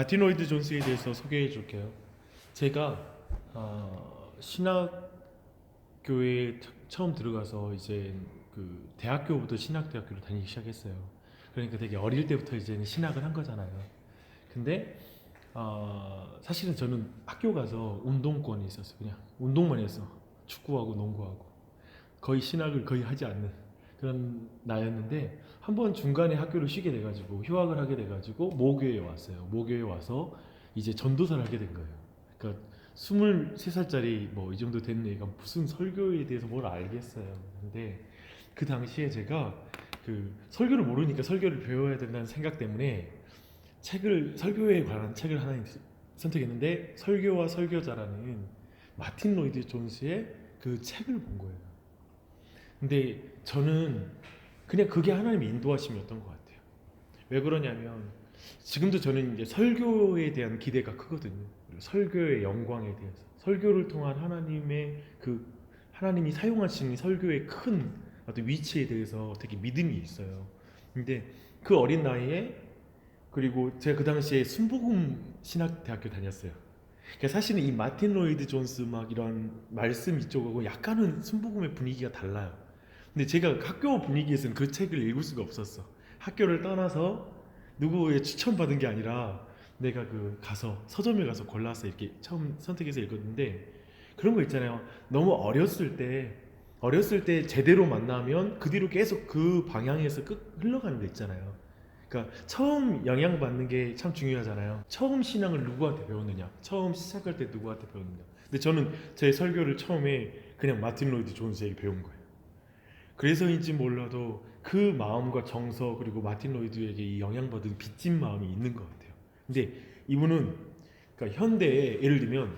마틴 로이드 존스에 대해서 소개해 줄게요. 제가 신학교에 처음 들어가서 이제 그 대학교부터 신학대학교를 다니기 시작했어요. 그러니까 되게 어릴 때부터 이제 신학을 한 거잖아요. 근데 사실은 저는 학교 가서 운동권이 있었어요. 그냥 운동만 했어. 축구하고 농구하고 거의 신학을 거의 하지 않는 그런 나였는데 한 번 중간에 학교를 쉬게 돼가지고 휴학을 하게 돼가지고 모교에 왔어요. 모교에 와서 이제 전도사를 하게 된 거예요. 그러니까 23살짜리 뭐 이 정도 된 애가 무슨 설교에 대해서 뭘 알겠어요. 근데 그 당시에 제가 그 설교를 모르니까 설교를 배워야 된다는 생각 때문에 설교에 관한 책을 하나 선택했는데 설교와 설교자라는 마틴 로이드 존스의 그 책을 본 거예요. 근데 저는 그냥 그게 하나님의 인도하심이었던 것 같아요. 왜 그러냐면 지금도 저는 이제 설교에 대한 기대가 크거든요. 설교의 영광에 대해서 설교를 통한 하나님의 그 하나님이 사용하시는 설교의 큰 어떤 위치에 대해서 되게 믿음이 있어요. 근데 그 어린 나이에 그리고 제가 그 당시에 순복음 신학대학교 다녔어요. 그러니까 사실은 이 마틴 로이드 존스 막 이런 말씀 이쪽하고 약간은 순복음의 분위기가 달라요. 근데 제가 학교 분위기에서는 그 책을 읽을 수가 없었어. 학교를 떠나서 누구의 추천받은 게 아니라 내가 그 가서 서점에 가서 골라서 이렇게 처음 선택해서 읽었는데 그런 거 있잖아요. 너무 어렸을 때 제대로 만나면 그 뒤로 계속 그 방향에서 흘러가는 거 있잖아요. 그러니까 처음 영향받는 게 참 중요하잖아요. 처음 신앙을 누구한테 배웠느냐, 처음 시작할 때 누구한테 배웠느냐. 근데 저는 제 설교를 처음에 그냥 마틴 로이드 존스에게 배운 거예요. 그래서인지 몰라도 그 마음과 정서 그리고 마틴 로이드에게 이 영향받은 빚진 마음이 있는 것 같아요. 근데 이분은 그러니까 현대에 예를 들면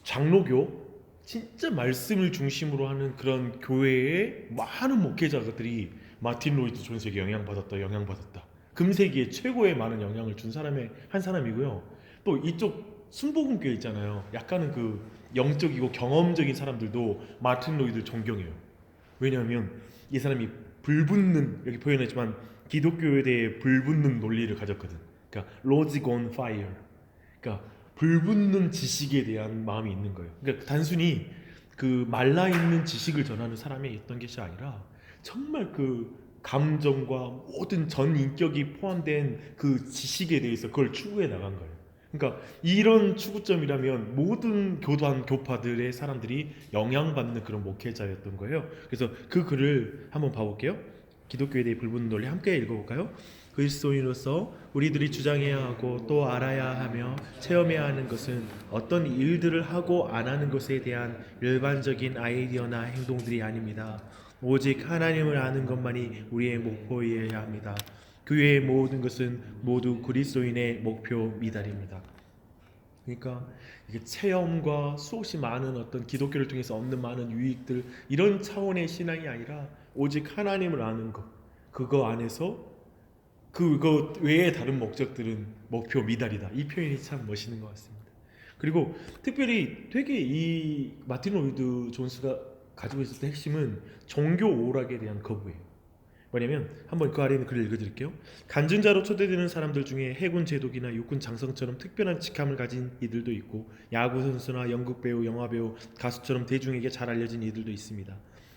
장로교 진짜 말씀을 중심으로 하는 그런 교회의 많은 목회자들이 마틴 로이드 존스에게 영향받았다. 금세기에 최고의 많은 영향을 준 사람의 한 사람이고요. 또 이쪽 순복음교회 있잖아요. 약간은 그 영적이고 경험적인 사람들도 마틴 로이드를 존경해요. 왜냐하면 이 사람이 불붙는 여기 표현했지만 기독교에 대해 불붙는 논리를 가졌거든. 그러니까 logic on fire. 그러니까 불붙는 지식에 대한 마음이 있는 거예요. 그러니까 단순히 그 말라 있는 지식을 전하는 사람이 있던 것이 아니라 정말 그 감정과 모든 전 인격이 포함된 그 지식에 대해서 그걸 추구해 나간 거예요. 그러니까 이런 추구점이라면 모든 교파들의 사람들이 영향받는 그런 목회자였던 거예요. 그래서 그 글을 한번 봐볼게요. 기독교에 대해 불붙는 논리 함께 읽어볼까요? 그리스도인으로서 우리들이 주장해야 하고 또 알아야 하며 체험해야 하는 것은 어떤 일들을 하고 안 하는 것에 대한 일반적인 아이디어나 행동들이 아닙니다. 오직 하나님을 아는 것만이 우리의 목표여야 합니다. 교회의 모든 것은 모두 그리스도인의 목표 미달입니다. 그러니까 이게 체험과 수없이 많은 어떤 기독교를 통해서 얻는 많은 유익들 이런 차원의 신앙이 아니라 오직 하나님을 아는 것 그거 안에서 그거 외에 다른 목적들은 목표 미달이다. 이 표현이 참 멋있는 것 같습니다. 그리고 특별히 되게 이 마틴 로이드 존스가 가지고 있었던 핵심은 종교 오락에 대한 거부예요. 뭐냐면 한번 그 아래 있는 글을 읽어드릴게요. 간증자로 초대되는 사람들 중에 해군 제독이나 육군 장성처럼 특별한 직함을 가진 이들도 있고 야구 선수나 연극 배우, 영화 배우, 가수처럼 대중에게 잘 알려진 이들도 있습니다.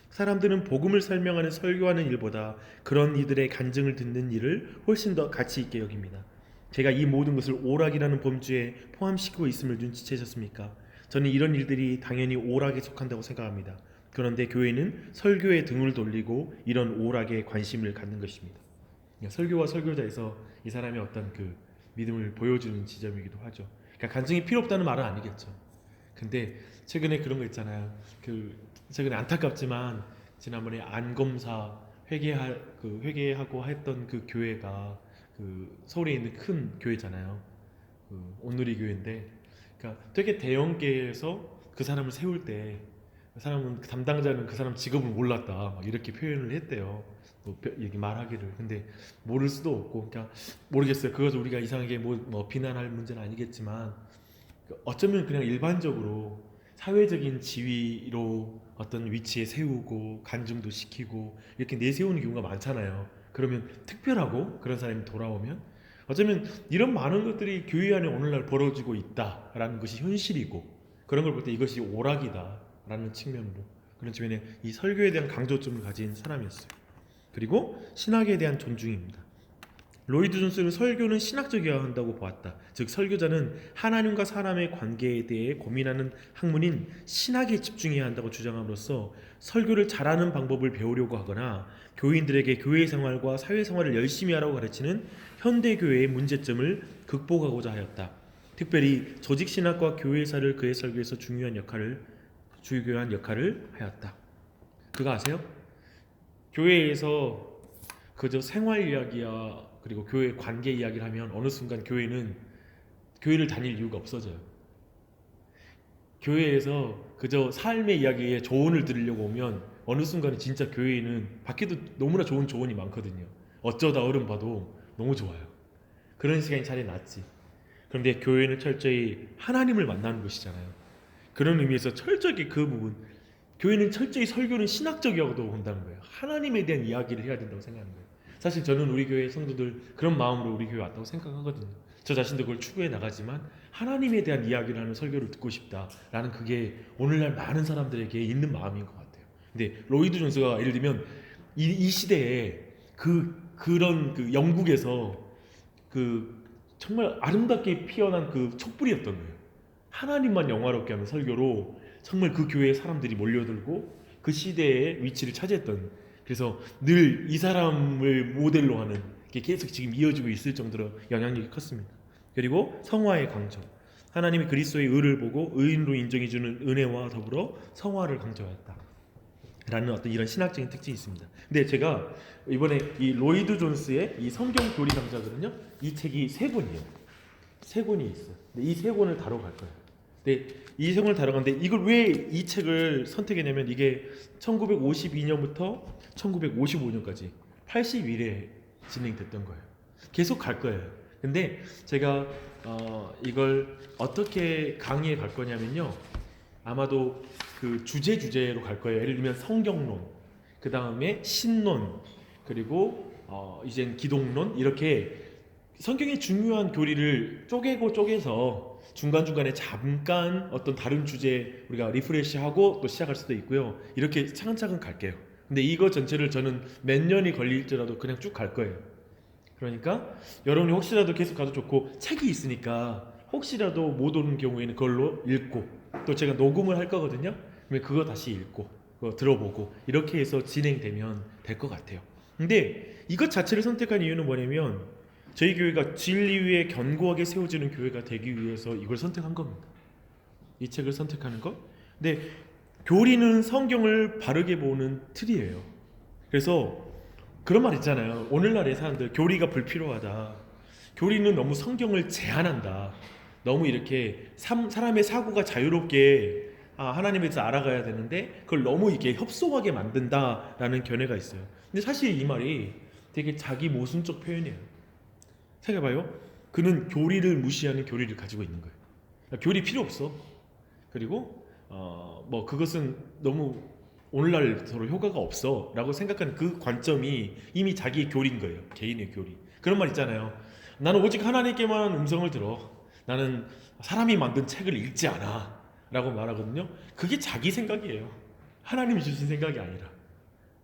사람들은 복음을 설명하는 설교하는 일보다 그런 이들의 간증을 듣는 일을 훨씬 더 가치 있게 여깁니다. 제가 이 모든 것을 오락이라는 범주에 포함시키고 있음을 눈치채셨습니까? 저는 이런 일들이 당연히 오락에 속한다고 생각합니다. 그런데 교회는 설교에 등을 돌리고 이런 오락에 관심을 갖는 것입니다. 설교와 설교자에서 이 사람의 어떤 그 믿음을 보여주는 지점이기도 하죠. 그러니까 간증이 필요 없다는 말은 아니겠죠. 근데 최근에 그런 거 있잖아요. 최근에 안타깝지만 지난번에 안검사 회개하고 했던 그 교회가 그 서울에 있는 큰 교회잖아요. 그 온누리 교회인데, 그러니까 되게 대형계에서 그 사람을 세울 때 그 사람은 담당자는 그 사람 직업을 몰랐다 막 이렇게 표현을 했대요. 뭐 얘기 말하기를. 근데 모를 수도 없고, 그러니까 모르겠어요. 그것을 우리가 이상하게 뭐 비난할 문제는 아니겠지만 어쩌면 그냥 일반적으로 사회적인 지위로 어떤 위치에 세우고 간증도 시키고 이렇게 내세우는 경우가 많잖아요. 그러면 특별하고 그런 사람이 돌아오면 어쩌면 이런 많은 것들이 교회 안에 오늘날 벌어지고 있다라는 것이 현실이고, 그런 걸 볼 때 이것이 오락이다라는 측면으로, 그런 측면에 이 설교에 대한 강조점을 가진 사람이었어요. 그리고 신학에 대한 존중입니다. 로이드 존스는 설교는 신학적이어야 한다고 보았다. 즉 설교자는 하나님과 사람의 관계에 대해 고민하는 학문인 신학에 집중해야 한다고 주장함으로써 설교를 잘하는 방법을 배우려고 하거나 교인들에게 교회 생활과 사회 생활을 열심히 하라고 가르치는 현대 교회의 문제점을 극복하고자 하였다. 특별히 조직 신학과 교회사를 그의 설교에서 중요한 역할을 하였다. 그거 아세요? 교회에서 그저 생활 이야기야 그리고 교회 관계 이야기를 하면 어느 순간 교회를 다닐 이유가 없어져요. 교회에서 그저 삶의 이야기에 조언을 들으려고 오면 어느 순간에 진짜 교회에는 밖에도 너무나 좋은 조언이 많거든요. 어쩌다 어른 봐도 너무 좋아요. 그런 시간이 차라리 낫지. 그런데 교회는 철저히 하나님을 만나는 곳이잖아요. 그런 의미에서 철저히 그 부분, 교회는 철저히 설교는 신학적이라고도 본다는 거예요. 하나님에 대한 이야기를 해야 된다고 생각하는 거예요. 사실 저는 우리 교회 성도들 그런 마음으로 우리 교회 왔다고 생각하거든요. 저 자신도 그걸 추구해 나가지만 하나님에 대한 이야기를 하는 설교를 듣고 싶다라는 그게 오늘날 많은 사람들에게 있는 마음인 것 같아요. 근데 로이드 존스가 예를 들면 이 시대에 그런 영국에서 정말 아름답게 피어난 그 촛불이었던 거예요. 하나님만 영화롭게 하는 설교로 정말 그 교회에 사람들이 몰려들고 그 시대의 위치를 차지했던, 그래서 늘 이 사람을 모델로 하는 게 계속 지금 이어지고 있을 정도로 영향력이 컸습니다. 그리고 성화의 강조, 하나님이 그리스도의 의를 보고 의인으로 인정해주는 은혜와 더불어 성화를 강조하였다 라는 어떤 이런 신학적인 특징이 있습니다. 근데 제가 이번에 이 로이드 존스의 이 성경 교리 강좌거든요. 이 책이 세 권이 있어요. 이 세 권을 다뤄갈 거예요. 근데 이 세 권을 다뤄가는데 이걸 왜 이 책을 선택했냐면 이게 1952년부터 1955년까지 80일에 진행됐던 거예요. 계속 갈 거예요. 근데 제가 이걸 어떻게 강의에 갈 거냐면요. 아마도 그 주제로 갈 거예요. 예를 들면 성경론, 그 다음에 신론, 그리고 이젠 기독론, 이렇게 성경의 중요한 교리를 쪼개서 중간중간에 잠깐 어떤 다른 주제 우리가 리프레시하고 또 시작할 수도 있고요. 이렇게 차근차근 갈게요. 근데 이거 전체를 저는 몇 년이 걸릴지라도 그냥 쭉 갈 거예요. 그러니까 여러분이 혹시라도 계속 가도 좋고, 책이 있으니까 혹시라도 못 오는 경우에는 그걸로 읽고, 또 제가 녹음을 할 거거든요. 그러면 그거 다시 읽고 그거 들어보고 이렇게 해서 진행되면 될 것 같아요. 근데 이것 자체를 선택한 이유는 뭐냐면 저희 교회가 진리 위에 견고하게 세워지는 교회가 되기 위해서 이걸 선택한 겁니다. 이 책을 선택하는 것. 근데 교리는 성경을 바르게 보는 틀이에요. 그래서 그런 말 있잖아요. 오늘날의 사람들 교리가 불필요하다. 교리는 너무 성경을 제한한다. 너무 이렇게 사람의 사고가 자유롭게 하나님에 대해서 알아가야 되는데 그걸 너무 이렇게 협소하게 만든다라는 견해가 있어요. 근데 사실 이 말이 되게 자기 모순적 표현이에요. 생각해봐요. 그는 교리를 무시하는 교리를 가지고 있는 거예요. 그러니까 교리 필요 없어. 그리고 뭐 그것은 너무 오늘날 서로 효과가 없어 라고 생각하는 그 관점이 이미 자기의 교리인 거예요. 개인의 교리. 그런 말 있잖아요. 나는 오직 하나님께만 음성을 들어. 나는 사람이 만든 책을 읽지 않아 라고 말하거든요. 그게 자기 생각이에요. 하나님이 주신 생각이 아니라.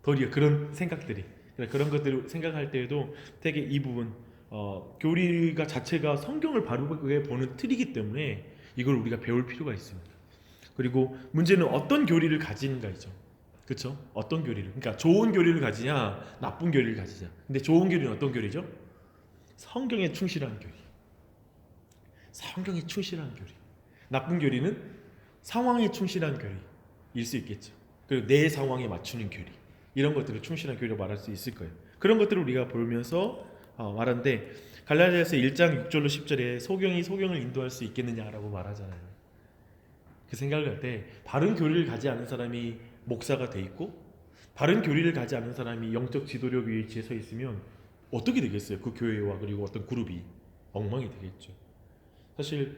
도리어 그런 생각들이, 그런 것들을 생각할 때에도 되게 이 부분 교리가 자체가 성경을 바르게 보는 틀이기 때문에 이걸 우리가 배울 필요가 있습니다. 그리고 문제는 어떤 교리를 가지는가이죠. 그렇죠? 어떤 교리를, 그러니까 좋은 교리를 가지냐 나쁜 교리를 가지냐. 근데 좋은 교리는 어떤 교리죠? 성경에 충실한 교리. 성경에 충실한 교리. 나쁜 교리는 상황에 충실한 교리일 수 있겠죠. 그리고 내 상황에 맞추는 교리. 이런 것들을 충실한 교리로 말할 수 있을 거예요. 그런 것들을 우리가 보면서 말하는데, 갈라디아서 1장 6절로 10절에 소경이 소경을 인도할 수 있겠느냐라고 말하잖아요. 그 생각을 할 때 바른 교리를 가지 않은 사람이 목사가 돼 있고 바른 교리를 가지 않은 사람이 영적 지도력 위치에 서 있으면 어떻게 되겠어요? 그 교회와 그리고 어떤 그룹이 엉망이 되겠죠. 사실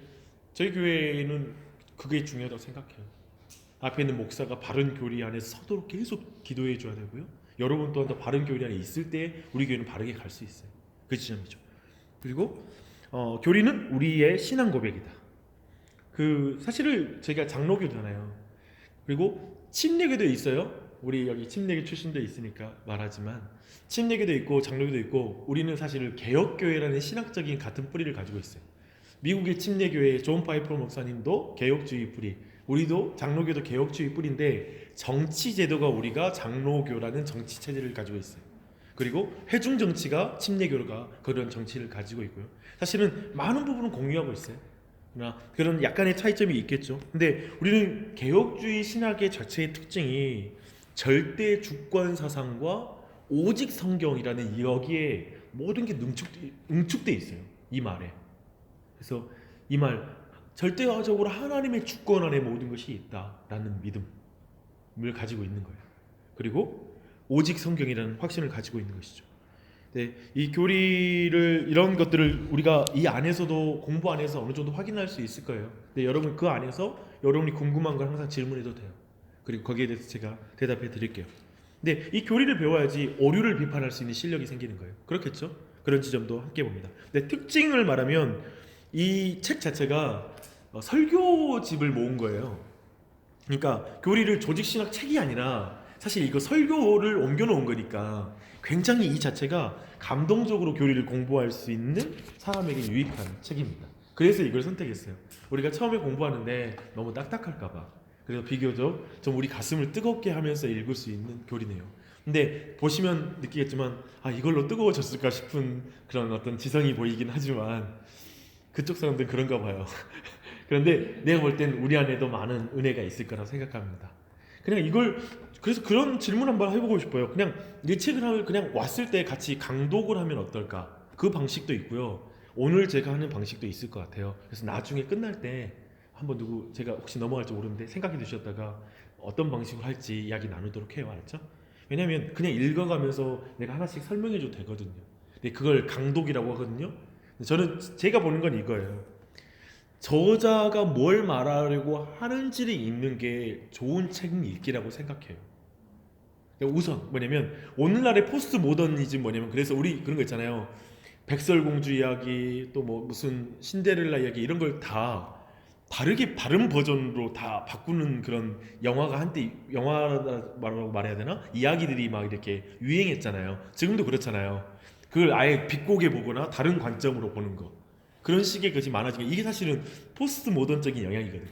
저희 교회는 그게 중요하다고 생각해요. 앞에 있는 목사가 바른 교리 안에서 서도록 계속 기도해 줘야 되고요. 여러분 또한 더 바른 교리 안에 있을 때 우리 교회는 바르게 갈 수 있어요. 그 지점이죠. 그리고 교리는 우리의 신앙 고백이다. 그 사실을 저희가 장로교잖아요. 그리고 침례교도 있어요. 우리 여기 침례교 출신도 있으니까 말하지만 침례교도 있고 장로교도 있고 우리는 사실 개혁교회라는 신학적인 같은 뿌리를 가지고 있어요. 미국의 침례교회 존 파이퍼 목사님도 개혁주의 뿌리, 우리도 장로교도 개혁주의 뿌리인데 정치 제도가 우리가 장로교라는 정치 체제를 가지고 있어요. 그리고 회중 정치가 침례교가 그런 정치를 가지고 있고요. 사실은 많은 부분은 공유하고 있어요. 그러나 그런 약간의 차이점이 있겠죠. 근데 우리는 개혁주의 신학의 자체의 특징이 절대 주권 사상과 오직 성경이라는 여기에 모든 게 응축돼 있어요. 이 말에. 그래서 이 말 절대적으로 하나님의 주권 안에 모든 것이 있다라는 믿음을 가지고 있는 거예요. 그리고 오직 성경이라는 확신을 가지고 있는 것이죠. 네, 이 교리를 이런 것들을 우리가 이 안에서도 공부 안에서 어느 정도 확인할 수 있을 거예요. 근데 여러분 그 안에서 여러분이 궁금한 걸 항상 질문해도 돼요. 그리고 거기에 대해서 제가 대답해 드릴게요. 근데 이 교리를 배워야지 오류를 비판할 수 있는 실력이 생기는 거예요. 그렇겠죠? 그런 지점도 함께 봅니다. 근데 특징을 말하면 이 책 자체가 설교집을 모은 거예요. 그러니까 교리를 조직신학 책이 아니라 사실 이거 설교를 옮겨놓은 거니까 굉장히 이 자체가 감동적으로 교리를 공부할 수 있는 사람에게 유익한 책입니다. 그래서 이걸 선택했어요. 우리가 처음에 공부하는데 너무 딱딱할까봐. 그래서 비교적 좀 우리 가슴을 뜨겁게 하면서 읽을 수 있는 교리네요. 근데 보시면 느끼겠지만 이걸로 뜨거워졌을까 싶은 그런 어떤 지성이 보이긴 하지만 그쪽 사람들은 그런가 봐요. 그런데 내가 볼 땐 우리 안에도 많은 은혜가 있을 거라고 생각합니다. 그냥 이걸 그래서 그런 질문 한번 해보고 싶어요. 그냥 이 책을 그냥 왔을 때 같이 강독을 하면 어떨까? 그 방식도 있고요. 오늘 제가 하는 방식도 있을 것 같아요. 그래서 나중에 끝날 때 한번 제가 혹시 넘어갈지 모르는데 생각해 두셨다가 어떤 방식으로 할지 이야기 나누도록 해요. 알았죠? 왜냐면 그냥 읽어가면서 내가 하나씩 설명해 줘도 되거든요. 근데 그걸 강독이라고 하거든요. 저는 제가 보는 건 이거예요. 저자가 뭘 말하려고 하는지를 읽는 게 좋은 책 읽기라고 생각해요. 우선 뭐냐면 오늘날의 포스트 모더니즘 뭐냐면 그래서 우리 그런 거 있잖아요. 백설공주 이야기 또 뭐 무슨 신데렐라 이야기 이런 걸 다 다르게 다른 버전으로 다 바꾸는 그런 영화가 한때 영화라고 말해야 되나? 이야기들이 막 이렇게 유행했잖아요. 지금도 그렇잖아요. 그걸 아예 비꼬게 보거나 다른 관점으로 보는 거. 그런 식의 것이 많아지면 이게 사실은 포스트 모던적인 영향이거든요.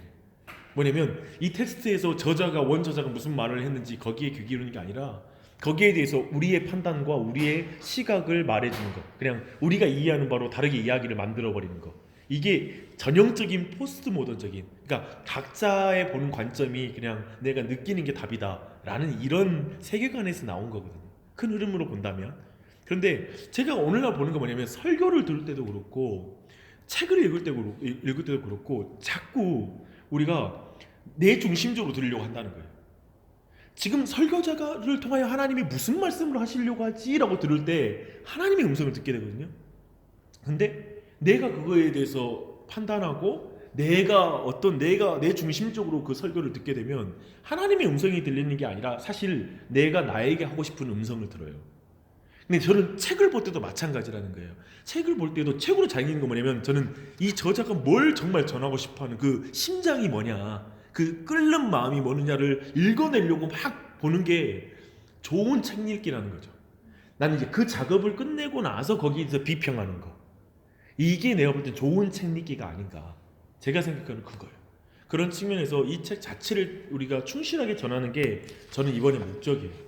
뭐냐면 이 텍스트에서 원저자가 무슨 말을 했는지 거기에 귀 기울이는 게 아니라 거기에 대해서 우리의 판단과 우리의 시각을 말해주는 거. 그냥 우리가 이해하는 바로 다르게 이야기를 만들어버리는 거. 이게 전형적인 포스트 모던적인, 그러니까 각자의 보는 관점이 그냥 내가 느끼는 게 답이다라는 이런 세계관에서 나온 거거든요. 큰 흐름으로 본다면. 그런데 제가 오늘날 보는 거 뭐냐면 설교를 들을 때도 그렇고 책을 읽을 때도 그렇고 자꾸 우리가 내 중심적으로 들으려고 한다는 거예요. 지금 설교자를 통하여 하나님이 무슨 말씀을 하시려고 하지라고 들을 때 하나님의 음성을 듣게 되거든요. 근데 내가 그거에 대해서 판단하고 내가 내 중심적으로 그 설교를 듣게 되면 하나님의 음성이 들리는 게 아니라 사실 내가 나에게 하고 싶은 음성을 들어요. 근데 저는 책을 볼 때도 마찬가지라는 거예요. 책을 볼 때도 책으로 잘 읽는 거 뭐냐면 저는 이 저자가 뭘 정말 전하고 싶어하는 그 심장이 뭐냐, 그 끓는 마음이 뭐느냐를 읽어내려고 막 보는 게 좋은 책 읽기라는 거죠. 나는 이제 그 작업을 끝내고 나서 거기에서 비평하는 거. 이게 내가 볼 때 좋은 책 읽기가 아닌가. 제가 생각하는 그거예요. 그런 측면에서 이 책 자체를 우리가 충실하게 전하는 게 저는 이번에 목적이에요.